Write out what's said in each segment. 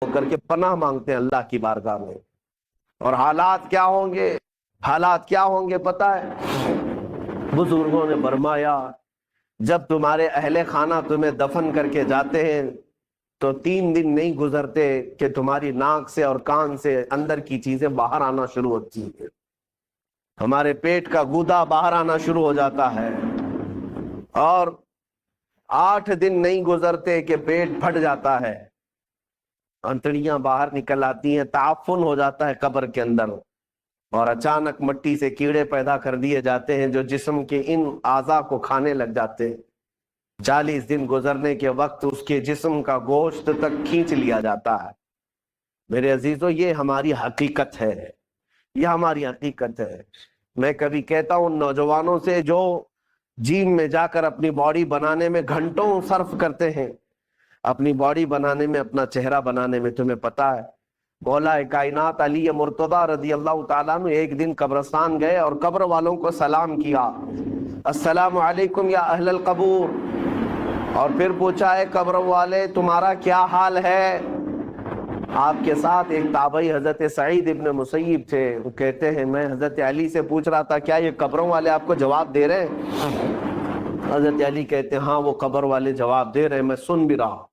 ہو کر کے پناہ مانگتے ہیں اللہ کی بارگاہ میں. اور حالات کیا ہوں گے؟ حالات کیا ہوں گے پتہ ہے؟ بزرگوں نے فرمایا جب تمہارے اہل خانہ تمہیں دفن کر کے جاتے ہیں تو 3 دن نہیں گزرتے کہ تمہاری ناک سے اور کان سے اندر کی چیزیں باہر آنا شروع ہوتی ہیں. ہمارے پیٹ کا گودا باہر آنا شروع ہو جاتا ہے، اور 8 دن نہیں گزرتے کہ پیٹ پھٹ جاتا ہے، انتڑیاں باہر نکل آتی ہیں، تعفن ہو جاتا ہے قبر کے اندر، اور اچانک مٹی سے کیڑے پیدا کر دیے جاتے ہیں جو جسم کے ان اعضاء کو کھانے لگ جاتے ہیں. 40 دن گزرنے کے وقت اس کے جسم کا گوشت تک کھینچ لیا جاتا ہے. میرے عزیزو، یہ ہماری حقیقت ہے، یہ ہماری حقیقت ہے. میں کبھی کہتا ہوں نوجوانوں سے جو جیم میں جا کر اپنی باڈی بنانے میں گھنٹوں صرف کرتے ہیں، اپنی باڈی بنانے میں، اپنا چہرہ بنانے میں، تمہیں پتا ہے مولا کائنات علی مرتضیٰ رضی اللہ تعالیٰ عنہ ایک دن قبرستان گئے اور قبر والوں کو سلام کیا، السلام علیکم یا اہل القبور، اور پھر پوچھا ہے قبر والے تمہارا کیا حال ہے؟ آپ کے ساتھ ایک تابعی حضرت سعید ابن مسیب تھے، وہ کہتے ہیں میں حضرت علی سے پوچھ رہا تھا کیا یہ قبروں والے آپ کو جواب دے رہے ہیں؟ حضرت علی کہتے ہیں ہاں وہ قبر والے جواب دے رہے ہیں، میں سن بھی رہا.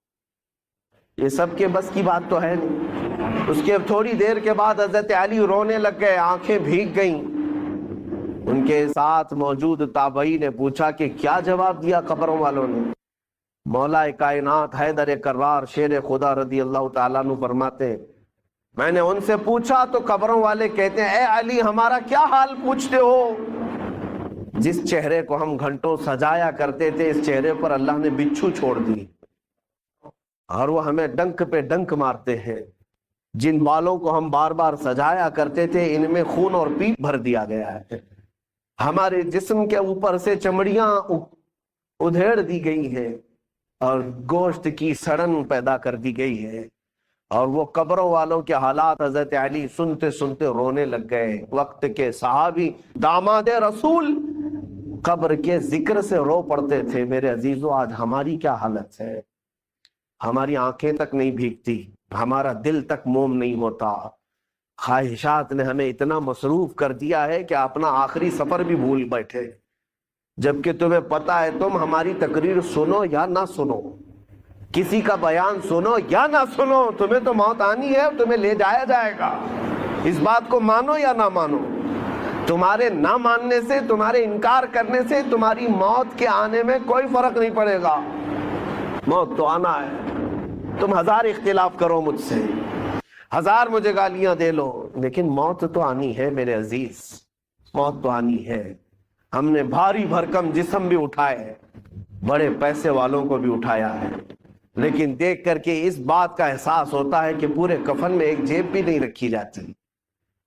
یہ سب کے بس کی بات تو ہے نہیں. اس کے تھوڑی دیر کے بعد حضرت علی رونے لگ گئے، آنکھیں بھیگ گئیں. ان کے ساتھ موجود تابعی نے پوچھا کہ کیا جواب دیا قبروں والوں نے؟ مولا کائنات حیدر کرار شیر خدا رضی اللہ تعالیٰ عنہ فرماتے ہیں میں نے ان سے پوچھا تو قبروں والے کہتے ہیں اے علی ہمارا کیا حال پوچھتے ہو؟ جس چہرے کو ہم گھنٹوں سجایا کرتے تھے اس چہرے پر اللہ نے بچھو چھوڑ دی، اور وہ ہمیں ڈنک پہ ڈنک مارتے ہیں. جن بالوں کو ہم بار بار سجایا کرتے تھے ان میں خون اور پیپ بھر دیا گیا ہے. ہمارے جسم کے اوپر سے چمڑیاں ادھیڑ دی گئی ہیں اور گوشت کی سڑن پیدا کر دی گئی ہے. اور وہ قبروں والوں کے حالات حضرت علی سنتے سنتے رونے لگ گئے. وقت کے صحابی داماد رسول قبر کے ذکر سے رو پڑتے تھے. میرے عزیزو، آج ہماری کیا حالت ہے؟ ہماری آنکھیں تک نہیں بھیگتی، ہمارا دل تک موم نہیں ہوتا. خواہشات نے ہمیں اتنا مصروف کر دیا ہے کہ اپنا آخری سفر بھی بھول بیٹھے، جبکہ تمہیں پتا ہے تم ہماری تقریر سنو یا نہ سنو، کسی کا بیان سنو یا نہ سنو، تمہیں تو موت آنی ہے، تمہیں لے جایا جائے گا. اس بات کو مانو یا نہ مانو، تمہارے نہ ماننے سے، تمہارے انکار کرنے سے تمہاری موت کے آنے میں کوئی فرق نہیں پڑے گا. موت تو آنا ہے. تم 1000 اختلاف کرو مجھ سے، 1000 مجھے گالیاں دے لو، لیکن موت تو آنی ہے میرے عزیز، موت تو آنی ہے. ہم نے بھاری بھرکم جسم بھی اٹھائے ہیں، بڑے پیسے والوں کو بھی اٹھایا ہے، لیکن دیکھ کر کے اس بات کا احساس ہوتا ہے کہ پورے کفن میں ایک جیب بھی نہیں رکھی جاتی.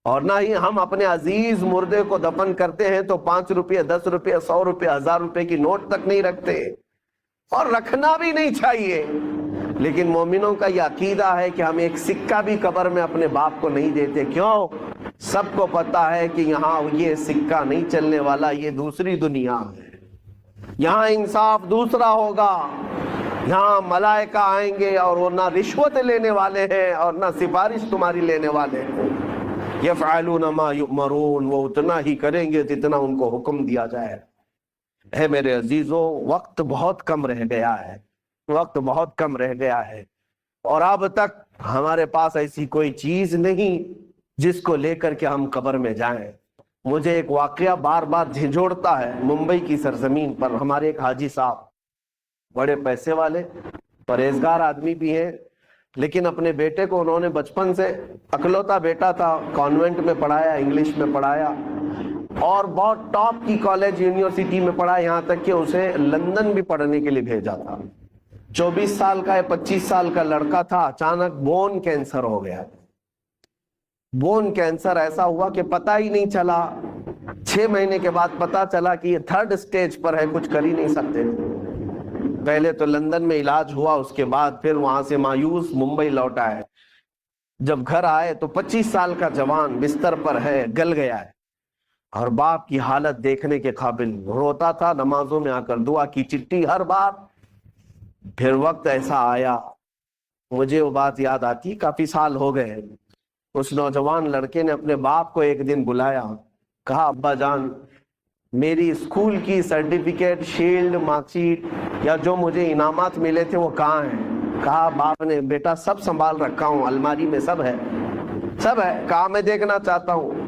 اور نہ ہی ہم اپنے عزیز مردے کو دفن کرتے ہیں تو 5 روپے 10 روپے 100 روپے 1000 روپے کی نوٹ تک نہیں رکھتے، اور رکھنا بھی نہیں چاہیے. لیکن مومنوں کا یہ عقیدہ ہے کہ ہم ایک سکہ بھی قبر میں اپنے باپ کو نہیں دیتے. کیوں؟ سب کو پتا ہے کہ یہاں یہ سکہ نہیں چلنے والا، یہ دوسری دنیا ہے، یہاں انصاف دوسرا ہوگا. یہاں ملائکہ آئیں گے اور وہ نہ رشوت لینے والے ہیں اور نہ سفارش تمہاری لینے والے ہیں. یفعلون ما یؤمرون، وہ اتنا ہی کریں گے جتنا ان کو حکم دیا جائے. اے میرے عزیزو، وقت بہت کم رہ گیا ہے، وقت بہت کم رہ گیا ہے، اور اب تک ہمارے پاس ایسی کوئی چیز نہیں جس کو لے کر کے ہم قبر میں جائیں. مجھے ایک واقعہ بار بار جھنجھوڑتا ہے. ممبئی کی سرزمین پر ہمارے ایک حاجی صاحب، بڑے پیسے والے، پرہیزگار آدمی بھی ہیں، لیکن اپنے بیٹے کو انہوں نے بچپن سے، اکلوتا بیٹا تھا، کانوینٹ میں پڑھایا، انگلش میں پڑھایا، اور بہت ٹاپ کی کالج یونیورسٹی میں پڑھا، یہاں تک کہ اسے لندن بھی پڑھنے کے لیے بھیجا تھا. 24 سال کا یا 25 سال کا لڑکا تھا، اچانک بون کینسر ہو گیا. بون کینسر ایسا ہوا کہ پتہ ہی نہیں چلا. 6 مہینے کے بعد پتہ چلا کہ یہ 3rd سٹیج پر ہے، کچھ کر ہی نہیں سکتے. پہلے تو لندن میں علاج ہوا، اس کے بعد پھر وہاں سے مایوس ممبئی لوٹ آئے. جب گھر آئے تو 25 سال کا جوان بستر پر ہے، گل گیا ہے، اور باپ کی حالت دیکھنے کے قابل. روتا تھا، نمازوں میں آ کر دعا کی چٹھی ہر بار. پھر وقت ایسا آیا مجھے وہ بات یاد آتی، کافی سال ہو گئے، اس نوجوان لڑکے نے اپنے باپ کو ایک دن بلایا، کہا ابا جان میری اسکول کی سرٹیفکیٹ، شیلڈ، مارک شیٹ یا جو مجھے انعامات ملے تھے وہ کہاں ہیں؟ کہا باپ نے بیٹا سب سنبھال رکھا ہوں، الماری میں سب ہے، سب ہے۔ کہا میں دیکھنا چاہتا ہوں۔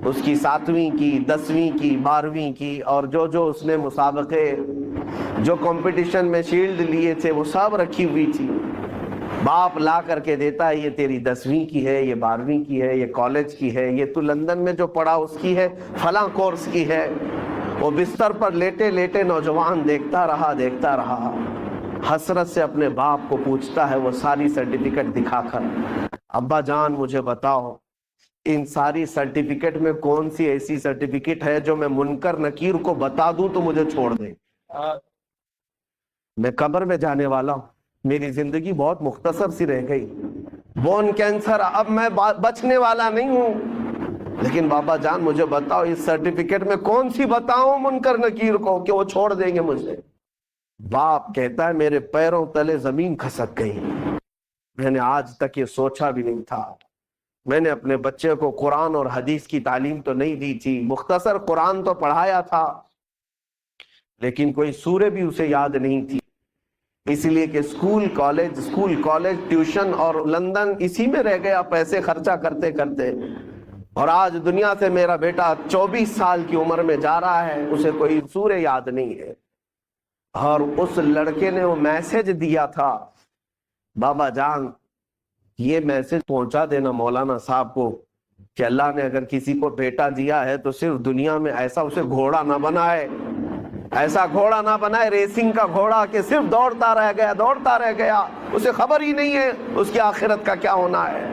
اس کی 7ویں کی، 10ویں کی، 12ویں کی اور جو اس نے مسابقے، جو کمپٹیشن میں شیلڈ لیے تھے وہ سب رکھی ہوئی تھی۔ باپ لا کر کے دیتا ہے، یہ تیری 10ویں کی ہے، یہ 12ویں کی ہے، یہ کالج کی ہے، یہ تو لندن میں جو پڑھا اس کی ہے، فلاں کورس کی ہے۔ وہ بستر پر لیٹے لیٹے نوجوان دیکھتا رہا، حسرت سے اپنے باپ کو پوچھتا ہے وہ ساری سرٹیفکیٹ دکھا کر، ابا جان مجھے بتاؤ ان ساری سرٹیفکیٹ میں کون سی ایسی سرٹیفکیٹ ہے جو میں منکر نکیر کو بتا دوں تو مجھے چھوڑ دے؟ میں قبر میں جانے والا ہوں، میری زندگی بہت مختصر سی رہ گئی، بون کینسر، اب میں بچنے والا نہیں ہوں، لیکن بابا جان مجھے بتاؤ اس سرٹیفکیٹ میں کون سی بتاؤں منکر نکیر کو کہ وہ چھوڑ دیں گے مجھے؟ باپ کہتا ہے میرے پیروں تلے زمین کھسک گئی، میں نے آج تک یہ سوچا بھی نہیں تھا، میں نے اپنے بچے کو قرآن اور حدیث کی تعلیم تو نہیں دی تھی، مختصر قرآن تو پڑھایا تھا، لیکن کوئی سورہ بھی اسے یاد نہیں تھی، اس لیے کہ اسکول کالج ٹیوشن اور لندن اسی میں رہ گیا پیسے خرچہ کرتے کرتے۔ اور آج دنیا سے میرا بیٹا 24 سال کی عمر میں جا رہا ہے، اسے کوئی سورہ یاد نہیں ہے۔ اور اس لڑکے نے وہ میسج دیا تھا، بابا جان یہ میسج پہنچا دینا مولانا صاحب کو کہ اللہ نے اگر کسی کو بیٹا دیا ہے تو صرف دنیا میں ایسا اسے گھوڑا نہ بنائے، ایسا گھوڑا نہ بنائے ریسنگ کا گھوڑا کہ صرف دوڑتا رہ گیا، اسے خبر ہی نہیں ہے اس کی آخرت کا کیا ہونا ہے۔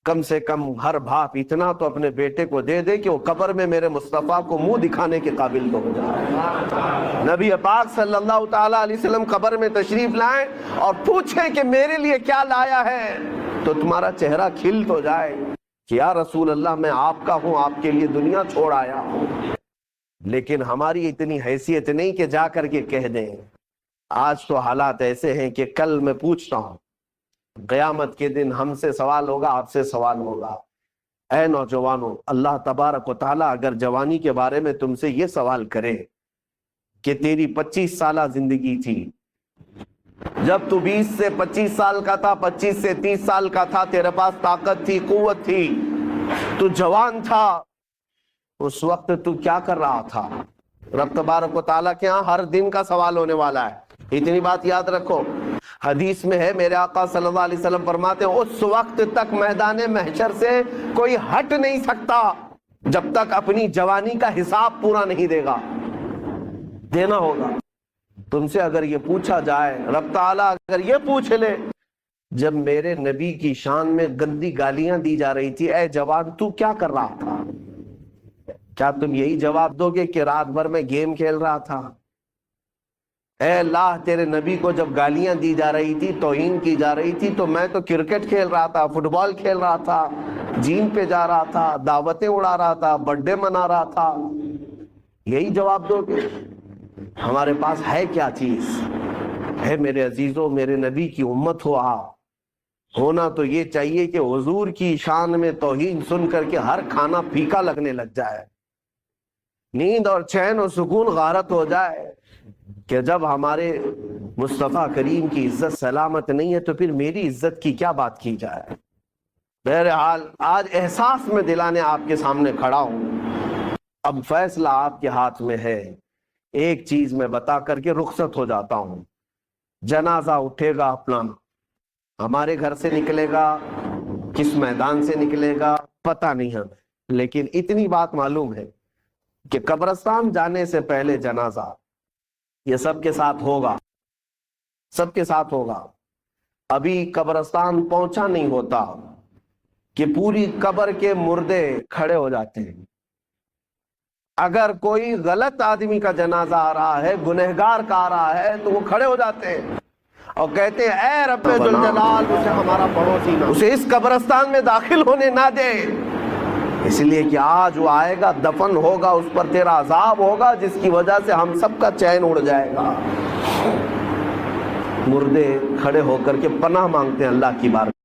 کم سے کم ہر باپ اتنا تو اپنے بیٹے کو دے دے کہ وہ قبر میں میرے مصطفیٰ کو منہ دکھانے کے قابل تو ہو جائے۔ نبی پاک صلی اللہ تعالیٰ علیہ وسلم قبر میں تشریف لائیں اور پوچھیں کہ میرے لیے کیا لایا ہے، تو تمہارا چہرہ کھل تو جائے کہ یا رسول اللہ میں آپ کا ہوں، آپ کے لیے دنیا چھوڑ آیا ہوں۔ لیکن ہماری اتنی حیثیت نہیں کہ جا کر کے کہہ دیں۔ آج تو حالات ایسے ہیں کہ کل میں پوچھتا ہوں، قیامت کے دن ہم سے سوال ہوگا، آپ سے سوال ہوگا۔ اے نوجوانوں، اللہ تبارک و تعالیٰ اگر جوانی کے بارے میں تم سے یہ سوال کرے کہ تیری 25 سالہ زندگی تھی، جب تو 20 سے 25 سال کا تھا، 25 سے 30 سال کا تھا، تیرے پاس طاقت تھی، قوت تھی، تو جوان تھا، اس وقت تو کیا کر رہا تھا؟ رب تبارک و تعالیٰ کے ہاں ہر دن کا سوال ہونے والا ہے، اتنی بات یاد رکھو۔ حدیث میں ہے، میرے آقا صلی اللہ علیہ وسلم فرماتے ہیں اس وقت تک میدان محشر سے کوئی ہٹ نہیں سکتا جب تک اپنی جوانی کا حساب پورا نہیں دے گا، دینا ہوگا۔ تم سے اگر یہ پوچھا جائے، رب تعالیٰ اگر یہ پوچھ لے، جب میرے نبی کی شان میں گندی گالیاں دی جا رہی تھی، اے جوان تو کیا کر رہا تھا؟ کیا تم یہی جواب دو گے کہ رات بھر میں گیم کھیل رہا تھا؟ اے اللہ تیرے نبی کو جب گالیاں دی جا رہی تھی، توہین کی جا رہی تھی، تو میں تو کرکٹ کھیل رہا تھا، فٹ بال کھیل رہا تھا، جیم پہ جا رہا تھا، دعوتیں اڑا رہا تھا، برتھ ڈے منا رہا تھا، یہی جواب دو گے؟ ہمارے پاس ہے کیا چیز؟ ہے میرے عزیزوں، میرے نبی کی امت ہو آپ، ہونا تو یہ چاہیے کہ حضور کی شان میں توہین سن کر کے ہر کھانا پھیکا لگنے لگ جائے، نیند اور چین اور سکون غارت ہو جائے کہ جب ہمارے مصطفیٰ کریم کی عزت سلامت نہیں ہے تو پھر میری عزت کی کیا بات کی جائے۔ بہرحال آج احساس میں دلانے آپ کے سامنے کھڑا ہوں، اب فیصلہ آپ کے ہاتھ میں ہے۔ ایک چیز میں بتا کر کے رخصت ہو جاتا ہوں، جنازہ اٹھے گا اپنا، ہمارے گھر سے نکلے گا، کس میدان سے نکلے گا پتہ نہیں ہمیں، لیکن اتنی بات معلوم ہے کہ قبرستان جانے سے پہلے جنازہ یہ سب کے ساتھ ہوگا، سب کے ساتھ ہوگا۔ ابھی قبرستان پہنچا نہیں ہوتا کہ پوری قبر کے مردے کھڑے ہو جاتے ہیں۔ اگر کوئی غلط آدمی کا جنازہ آ رہا ہے، گنہگار کا آ رہا ہے، تو وہ کھڑے ہو جاتے ہیں اور کہتے ہیں اے رب ذوالجلال اسے ہمارا پڑوسی نہ، اسے اس قبرستان میں داخل ہونے نہ دے، اس لیے کہ آج وہ آئے گا، دفن ہوگا، اس پر تیرا عذاب ہوگا، جس کی وجہ سے ہم سب کا چین اڑ جائے گا۔ مردے کھڑے ہو کر کے پناہ مانگتے ہیں اللہ کی بارگاہ